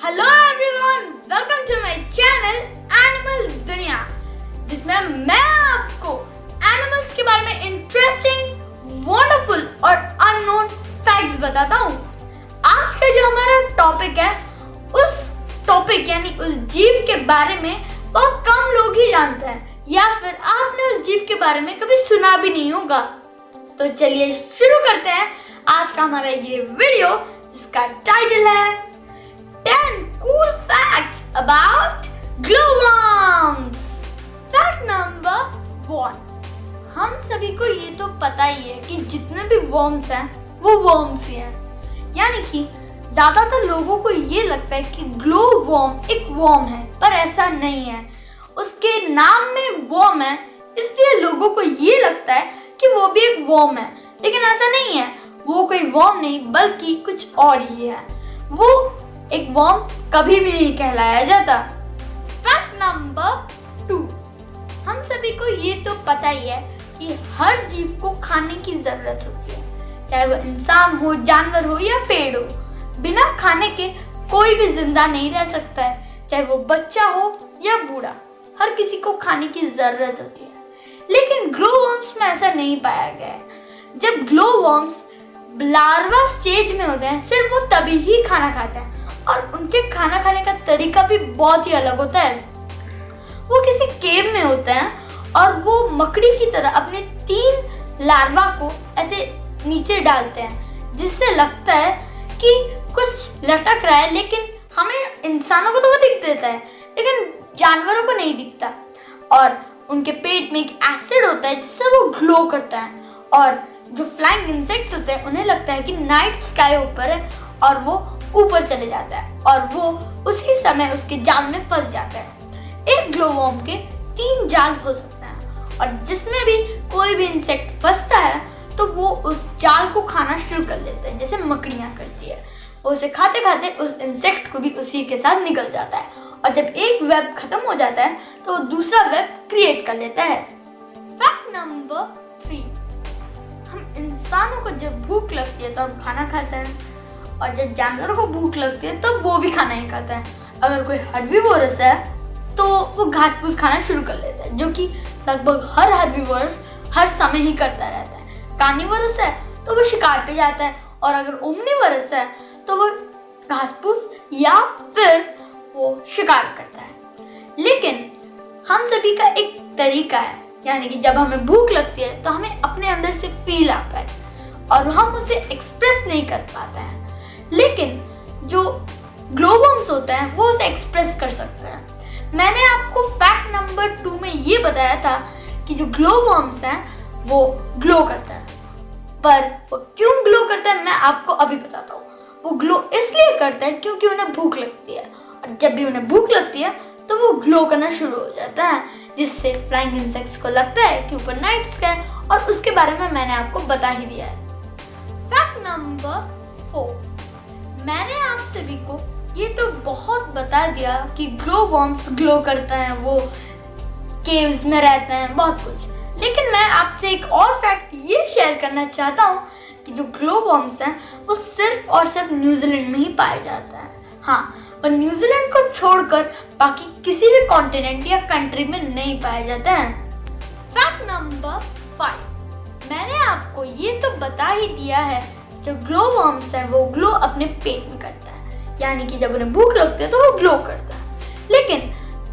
Hello everyone, welcome to my channel animal दुनिया, जिसमें मैं आपको एनिमल्स के बारे में इंटरेस्टिंग, वंडरफुल और अननोन फैक्ट्स बताता हूँ। आज का जो हमारा टॉपिक है, उस टॉपिक यानी उस जीव के बारे में बहुत कम लोग ही जानते हैं, या फिर आपने उस जीव के बारे में कभी सुना भी नहीं होगा। तो चलिए शुरू करते हैं आज का हमारा ये वीडियो, जिसका टाइटल है 10 cool facts about glowworms। Fact number 1, हम सभी को ये तो पता ही है कि जितने भी वर्म्स हैं वो वर्म्स ही हैं, यानी कि ज्यादातर लोगों को ये लगता है कि ग्लो वर्म एक वर्म है, पर ऐसा नहीं है। उसके नाम में वर्म है, इसलिए लोगों को ये लगता है कि वो भी एक वर्म है, लेकिन ऐसा नहीं है। वो कोई वर्म नहीं बल्कि कुछ और ही है। वो एक वर्म कभी भी नहीं कहलाया जाता। फैक्ट नंबर 2, हम सभी को ये तो पता ही है कि हर जीव को खाने की जरूरत होती है, चाहे वो इंसान हो, जानवर हो या पेड़ हो। बिना खाने के कोई भी जिंदा नहीं रह सकता है, चाहे वो बच्चा हो या बूढ़ा, हर किसी को खाने की जरूरत होती है। लेकिन ग्लोवर्म्स में ऐसा नहीं पाया गया है। जब ग्लोवर्म्स लार्वा स्टेज में होते हैं, सिर्फ वो तभी ही खाना खाते हैं, और उनके खाना खाने का तरीका भी बहुत ही अलग होता है। वो किसी केव में होते हैं और वो मकड़ी की तरह अपने 3 लार्वा को ऐसे नीचे डालते हैं, जिससे लगता है कि कुछ लटक रहा है, लेकिन हमें इंसानों को तो वो दिख देता है, लेकिन जानवरों को नहीं दिखता। और उनके पेट में एक एसिड होता है जिससे वो ग्लो करता है, और जो फ्लाइंग इंसेक्ट्स होते हैं उन्हें लगता है कि नाइट स्काई ऊपर है, और वो ऊपर चले जाता है और वो उसी समय उसके जाल में फंस जाता है। एक ग्लोवर्म के 3 जाल हो सकते हैं, और जिसमें भी कोई भी इंसेक्ट फंसता है तो वो उस जाल को खाना शुरू कर लेता है, जैसे मकड़ियाँ करती है। वो उसे खाते खाते उस इंसेक्ट को भी उसी के साथ निकल जाता है, और जब एक वेब खत्म हो जाता है तो वो दूसरा वेब क्रिएट कर लेता है। फैक्ट नंबर 3, हम इंसानों को जब भूख लगती है तो हम खाना खाते हैं, और जब जानवरों को भूख लगती है तो वो भी खाना ही खाता है। अगर कोई हर्बीवोरस है तो वो घास फूस खाना शुरू कर लेता है, जो कि लगभग हर हर्बीवोरस हर समय ही करता रहता है। कार्निवोरस है तो वो शिकार पे जाता है, और अगर ओमनिवोरस है तो वो घास फूस या फिर वो शिकार करता है। लेकिन हम सभी का एक तरीका है, यानी कि जब हमें भूख लगती है तो हमें अपने अंदर से फील आता है और हम उसे एक्सप्रेस नहीं कर पाते हैं, लेकिन जो ग्लोवर्म्स होते हैं वो उसे एक्सप्रेस कर सकते हैं। मैंने आपको फैक्ट नंबर 2 में ये बताया था कि जो ग्लोवर्म्स हैं वो ग्लो करते हैं, पर वो क्यों ग्लो करते हैं मैं आपको अभी बताता हूँ। वो ग्लो इसलिए करते हैं क्योंकि उन्हें भूख लगती है, और जब भी उन्हें भूख लगती है तो वो ग्लो करना शुरू हो जाता है, जिससे फ्लाइंग इंसेक्ट्स को लगता है कि ऊपर नाइट स्काई, और उसके बारे में मैंने आपको बता ही दिया है। फैक्ट नंबर 4, मैंने आप सभी को ये तो बहुत बता दिया कि ग्लोवर्म्स ग्लो करते हैं, वो केव्स में रहते हैं, बहुत कुछ। लेकिन मैं आपसे एक और फैक्ट ये शेयर करना चाहता हूँ कि जो ग्लोवर्म्स हैं वो सिर्फ और सिर्फ न्यूजीलैंड में ही पाए जाते हैं। हाँ, और न्यूजीलैंड को छोड़कर बाकी किसी भी कॉन्टिनेंट या कंट्री में नहीं पाए जाते हैं। फैक्ट नंबर 5, मैंने आपको ये तो बता ही दिया है, जो ग्लोवर्म्स है वो ग्लो अपने पेट में करता है, यानी कि जब उन्हें भूख लगती है तो वो ग्लो करता है। लेकिन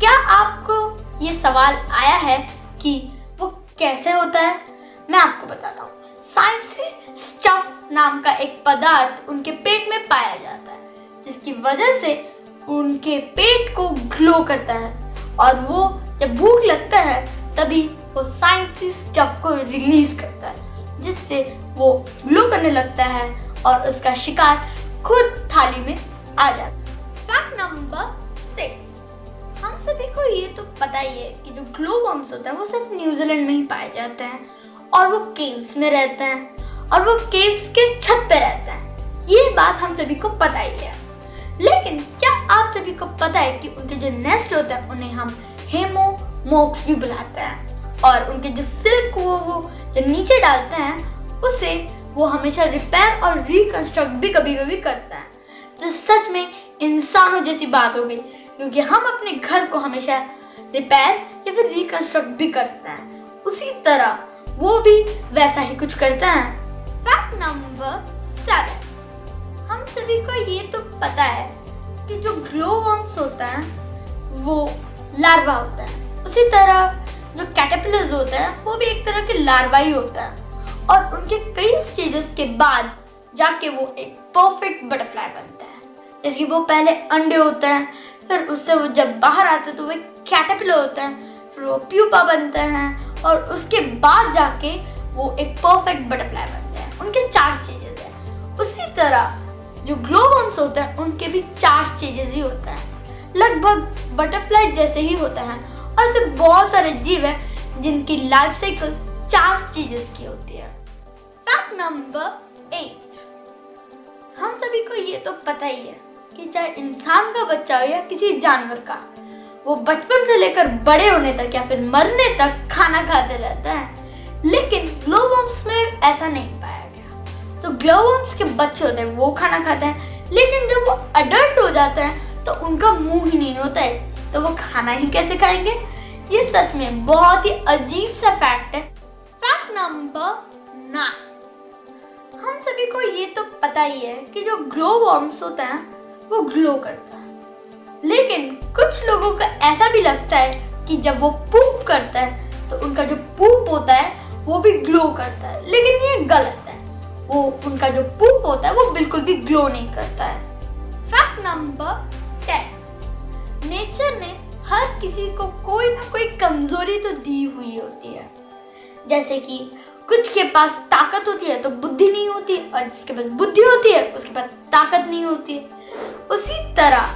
क्या आपको ये सवाल आया है कि वो कैसे होता है? मैं आपको बताता हूँ। साइंसी स्टफ नाम का एक पदार्थ उनके पेट में पाया जाता है, जिसकी वजह से उनके पेट को ग्लो करता है, और वो जब भूख लगता है तभी वो साइंसी स्टफ को रिलीज करता है, जिससे वो ग्लो करने लगता है और उसका शिकार खुद थाली में आ जाता है। फैक्ट नंबर 6, हम सभी को ये तो पता ही है कि जो ग्लोवर्म्स होते हैं वो सिर्फ न्यूजीलैंड में ही पाए जाते हैं, और वो केव्स में रहते हैं, और वो केव्स के छत पे रहते हैं। ये बात हम सभी को पता ही है। लेकिन क्या आप सभी को पता है कि उनके जो नेस्ट होते हैं उन्हें हम हेमोमोक्स भी बुलाते हैं, और उनके जो सिल्क वो जब नीचे डालते हैं उसे वो हमेशा रिपेयर और रिकंस्ट्रक्ट भी कभी कभी करता है, जो सच में इंसानों जैसी बात हो गई, क्योंकि हम अपने घर को हमेशा रिपेयर या फिर रिकंस्ट्रक्ट भी करते हैं, उसी तरह वो भी वैसा ही कुछ करते हैं। फैक्ट नंबर 7, हम सभी को ये तो पता है कि जो ग्लो वर्म्स होता है वो लार्वा होता है, उसी तरह जो कैटरपिलर्स होते हैं वो भी एक तरह के लार्वा ही होता है, और उनके कई स्टेजेस के बाद जाके वो एक परफेक्ट बटरफ्लाई बनता है। जैसे कि वो पहले अंडे होते हैं, फिर उससे वो जब बाहर आते हैं तो वो एक कैटरपिलर होता है, फिर वो प्यूपा बनते हैं, और उसके बाद जाके वो एक परफेक्ट बटरफ्लाई बनते हैं। उनके 4 स्टेजेस हैं। उसी तरह जो ग्लो वर्म्स होते हैं उनके भी 4 स्टेजेस ही होते हैं, लगभग बटरफ्लाई जैसे ही होते हैं। और ऐसे बहुत सारे जीव हैं जिनकी लाइफ साइकिल 4 स्टेजेस की होती है। फैक्ट नंबर 8, हम सभी को ये तो पता ही है कि चाहे इंसान का बच्चा हो या किसी जानवर का, वो बचपन से लेकर बड़े होने तक या फिर मरने तक खाना खाते रहता है। लेकिन ग्लो वर्म्स में ऐसा नहीं पाया गया। तो ग्लो वर्म्स के बच्चे होते हैं वो खाना खाते हैं, लेकिन जब वो अडल्ट हो जाते हैं तो उनका मुंह ही नहीं होता है, तो वो खाना ही कैसे खाएंगे? ये सच में बहुत ही अजीब सा फैक्ट है। फैक्ट नंबर 9, हम सभी को ये तो पता ही है कि जो ग्लो वर्म्स होता है वो ग्लो करता है, लेकिन कुछ लोगों को ऐसा भी लगता है कि जब वो पूप करता है तो उनका जो पूप होता है वो भी ग्लो करता है, लेकिन ये गलत है। वो उनका जो पूप होता है वो बिल्कुल भी ग्लो नहीं करता है। फैक्ट नंबर 10, नेचर ने हर किसी को कोई ना कोई कमजोरी तो दी हुई होती है। जैसे कि कुछ के पास ताकत होती है तो बुद्धि नहीं होती, और जिसके पास बुद्धि होती है उसके पास ताकत नहीं होती। उसी तरह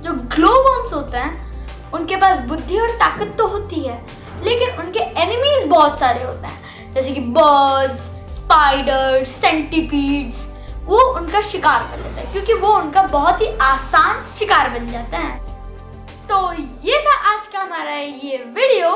जो ग्लो वर्म्स होते हैं उनके पास बुद्धि और ताकत तो होती है, लेकिन उनके एनिमीज बहुत सारे होते हैं, जैसे कि बर्ड्स, स्पाइडर्स, सेंटीपीड्स। वो उनका शिकार कर लेते हैं क्योंकि वो उनका बहुत ही आसान शिकार बन जाता है। तो ये था आज का हमारा ये वीडियो।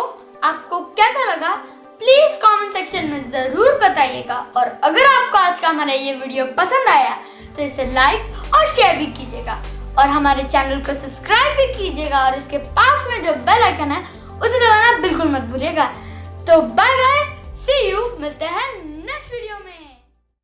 आपको कैसा लगा प्लीज कमेंट सेक्शन में जरूर बताइएगा, और अगर आपको आज का हमारा ये वीडियो पसंद आया तो इसे लाइक और शेयर भी कीजिएगा, और हमारे चैनल को सब्सक्राइब भी कीजिएगा, और इसके पास में जो बेल आइकन है उसे दबाना बिल्कुल मत भूलिएगा। तो बाय बाय, सी यू, मिलते हैं